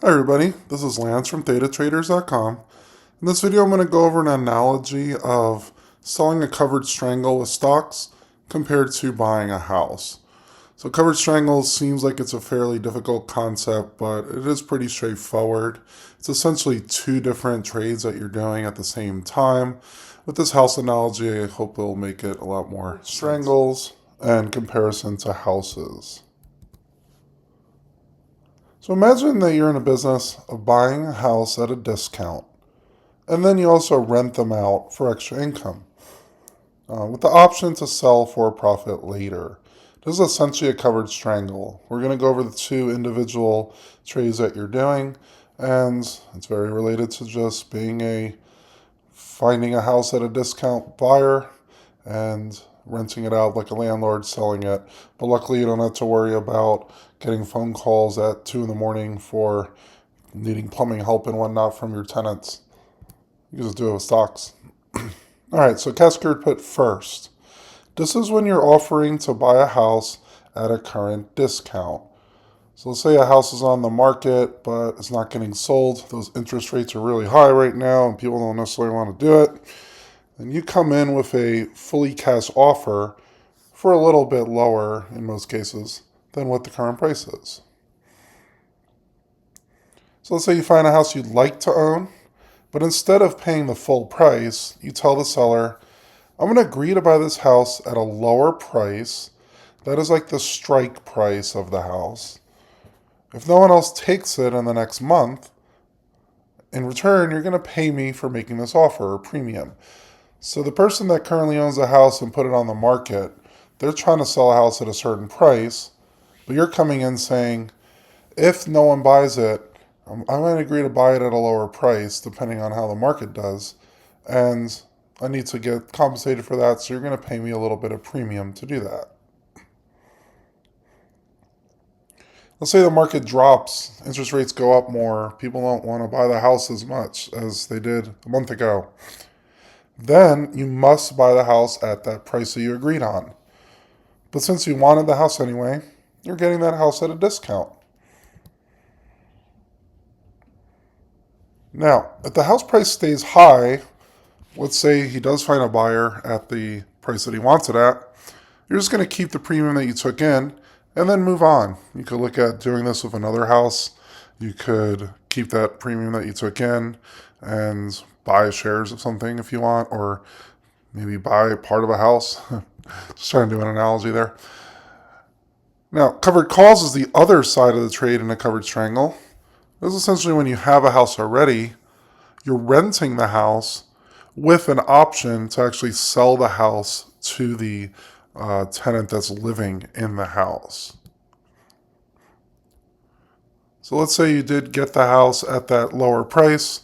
Hi everybody, this is Lance from ThetaTraders.com. In this video I'm going to go over an analogy of selling a covered strangle with stocks compared to buying a house. So covered strangle seems like it's a fairly difficult concept, but it is pretty straightforward. It's essentially two different trades that you're doing at the same time. With this house analogy, I hope it'll make it a lot more strangles and comparison to houses. So imagine that you're in a business of buying a house at a discount, and then you also rent them out for extra income, with the option to sell for a profit later. This is essentially a covered strangle. We're going to go over the two individual trades that you're doing, and it's very related to just finding a house at a discount buyer and renting it out like a landlord selling it. But luckily you don't have to worry about getting phone calls at 2 in the morning for needing plumbing help and whatnot from your tenants. You can just do it with stocks. Alright, so cascade put first. This is when you're offering to buy a house at a current discount. So let's say a house is on the market, but it's not getting sold. Those interest rates are really high right now, and people don't necessarily want to do it. And you come in with a fully cash offer for a little bit lower, in most cases, than what the current price is. So let's say you find a house you'd like to own, but instead of paying the full price, you tell the seller, I'm going to agree to buy this house at a lower price. That is like the strike price of the house. If no one else takes it in the next month, in return, you're going to pay me for making this offer or premium. So the person that currently owns a house and put it on the market, they're trying to sell a house at a certain price, but you're coming in saying, if no one buys it, I'm going to agree to buy it at a lower price depending on how the market does, and I need to get compensated for that, so you're going to pay me a little bit of premium to do that. Let's say the market drops, interest rates go up more, people don't want to buy the house as much as they did a month ago. Then you must buy the house at that price that you agreed on. But since you wanted the house anyway, you're getting that house at a discount. Now, if the house price stays high, let's say he does find a buyer at the price that he wants it at, you're just going to keep the premium that you took in and then move on. You could look at doing this with another house. You could keep that premium that you took in and buy shares of something if you want, or maybe buy part of a house. Just trying to do an analogy there. Now, covered calls is the other side of the trade in a covered strangle. This is essentially when you have a house already, you're renting the house with an option to actually sell the house to the tenant that's living in the house. So let's say you did get the house at that lower price.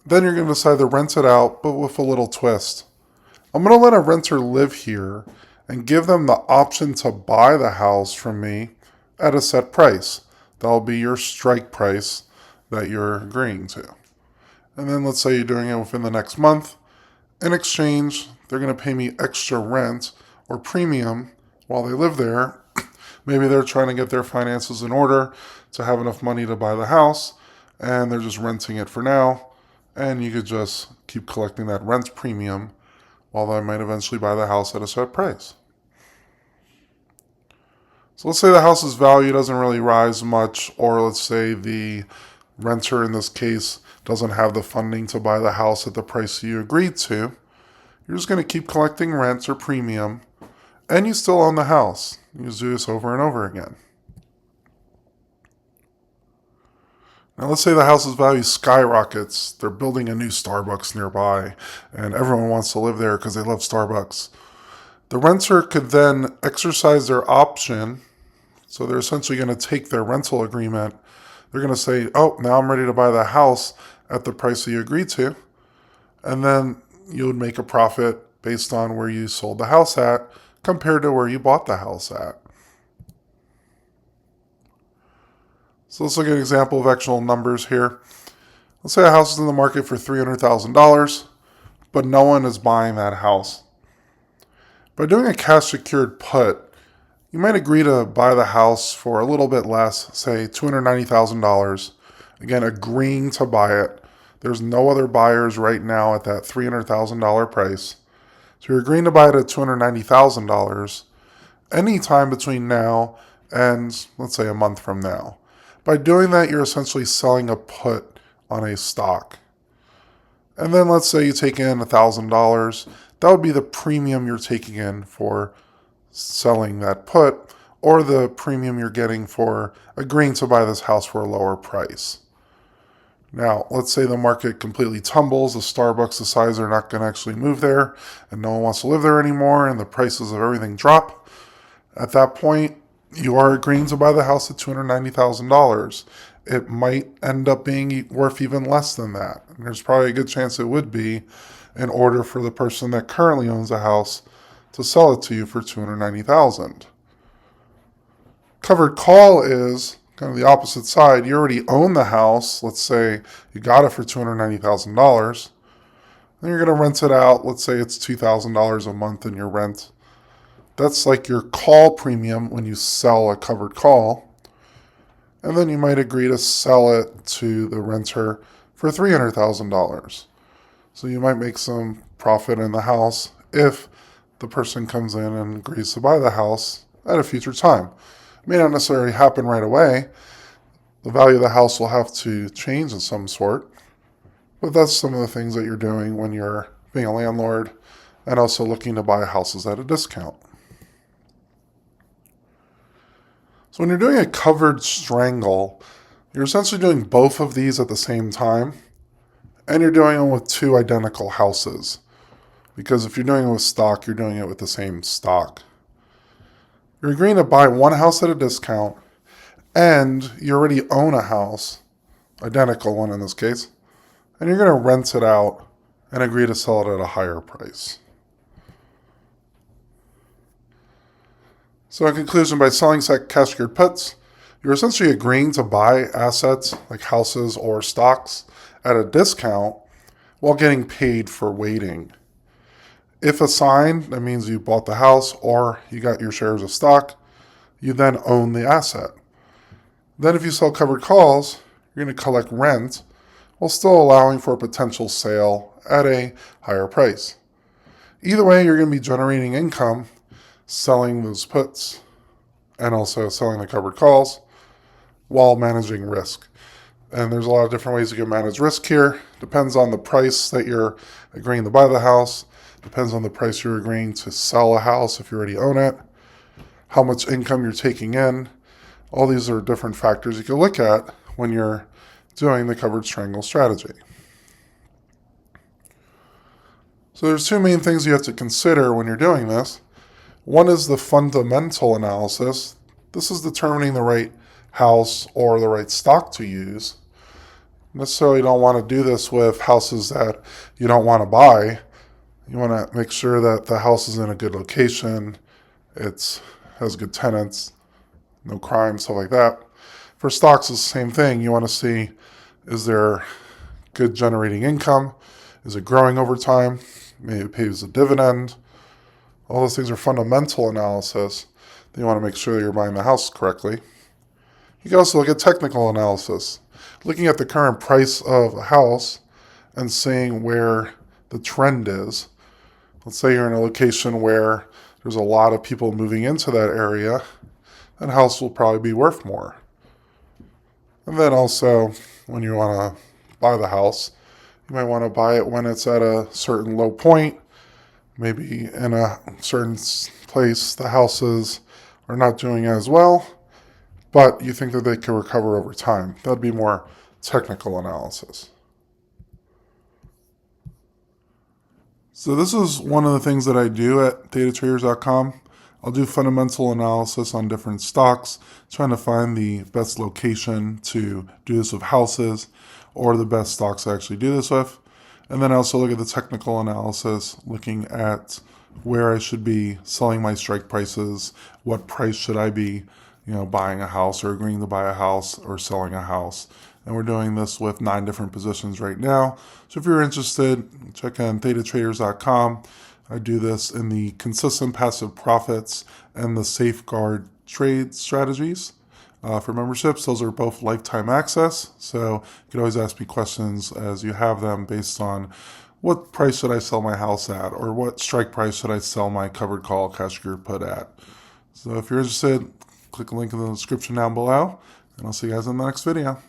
Then you're going to decide to rent it out, but with a little twist. I'm going to let a renter live here and give them the option to buy the house from me at a set price. That'll be your strike price that you're agreeing to. And then let's say you're doing it within the next month. In exchange, they're going to pay me extra rent or premium while they live there. Maybe they're trying to get their finances in order to have enough money to buy the house, and they're just renting it for now. And you could just keep collecting that rent premium while they might eventually buy the house at a set price. So let's say the house's value doesn't really rise much, or let's say the renter in this case doesn't have the funding to buy the house at the price you agreed to. You're just going to keep collecting rent or premium, and you still own the house. You just do this over and over again. Now let's say the house's value skyrockets. They're building a new Starbucks nearby, and everyone wants to live there because they love Starbucks. The renter could then exercise their option. So they're essentially going to take their rental agreement. They're going to say, oh, now I'm ready to buy the house at the price that you agreed to. And then you would make a profit based on where you sold the house at compared to where you bought the house at. So let's look at an example of actual numbers here. Let's say a house is in the market for $300,000, but no one is buying that house. By doing a cash secured put, You might agree to buy the house for a little bit less, say $290,000. Again, agreeing to buy it. There's no other buyers right now at that $300,000 price. So you're agreeing to buy it at $290,000 anytime between now and, let's say, a month from now. By doing that, you're essentially selling a put on a stock. And then let's say you take in $1,000. That would be the premium you're taking in for selling that put, or the premium you're getting for agreeing to buy this house for a lower price. Now, let's say the market completely tumbles, the Starbucks decides they're not going to actually move there, and no one wants to live there anymore, and the prices of everything drop. At that point, you are agreeing to buy the house at $290,000. It might end up being worth even less than that. And there's probably a good chance it would be, in order for the person that currently owns the house to sell it to you for $290,000. Covered call is kind of the opposite side. You already own the house. Let's say you got it for $290,000. Then you're going to rent it out. Let's say it's $2,000 a month in your rent. That's like your call premium when you sell a covered call. And then you might agree to sell it to the renter for $300,000. So you might make some profit in the house if the person comes in and agrees to buy the house at a future time. It may not necessarily happen right away. The value of the house will have to change of some sort. But that's some of the things that you're doing when you're being a landlord and also looking to buy houses at a discount. So when you're doing a covered strangle, you're essentially doing both of these at the same time, and you're doing them with two identical houses. Because if you're doing it with stock, you're doing it with the same stock. You're agreeing to buy one house at a discount, and you already own a house, identical one in this case, and you're going to rent it out and agree to sell it at a higher price. So in conclusion, by selling cash secured puts, you're essentially agreeing to buy assets like houses or stocks at a discount while getting paid for waiting. If assigned, that means you bought the house or you got your shares of stock, you then own the asset. Then if you sell covered calls, you're going to collect rent while still allowing for a potential sale at a higher price. Either way, you're going to be generating income selling those puts and also selling the covered calls while managing risk. And there's a lot of different ways you can manage risk here. Depends on the price that you're agreeing to buy the house. Depends on the price you're agreeing to sell a house if you already own it. How much income you're taking in. All these are different factors you can look at when you're doing the covered strangle strategy. So there's two main things you have to consider when you're doing this. One is the fundamental analysis. This is determining the right house or the right stock to use. You necessarily don't want to do this with houses that you don't want to buy. You want to make sure that the house is in a good location, it has good tenants, no crime, stuff like that. For stocks, it's the same thing. You want to see, is there good generating income? Is it growing over time? Maybe it pays a dividend. All those things are fundamental analysis. Then you want to make sure that you're buying the house correctly. You can also look at technical analysis, looking at the current price of a house and seeing where the trend is. Let's say you're in a location where there's a lot of people moving into that area, that house will probably be worth more. And then also, when you want to buy the house, you might want to buy it when it's at a certain low point. Maybe in a certain place, the houses are not doing as well, but you think that they can recover over time. That'd be more technical analysis. So this is one of the things that I do at datatraders.com. I'll do fundamental analysis on different stocks, trying to find the best location to do this with houses or the best stocks to actually do this with. And then I also look at the technical analysis, looking at where I should be selling my strike prices, what price should I be, buying a house or agreeing to buy a house or selling a house. And we're doing this with 9 different positions right now. So if you're interested, check on datatraders.com. I do this in the consistent passive profits and the safeguard trade strategies. For memberships, those are both lifetime access, so you can always ask me questions as you have them based on what price should I sell my house at, or what strike price should I sell my covered call cash group put at. So if you're interested, click the link in the description down below, and I'll see you guys in the next video.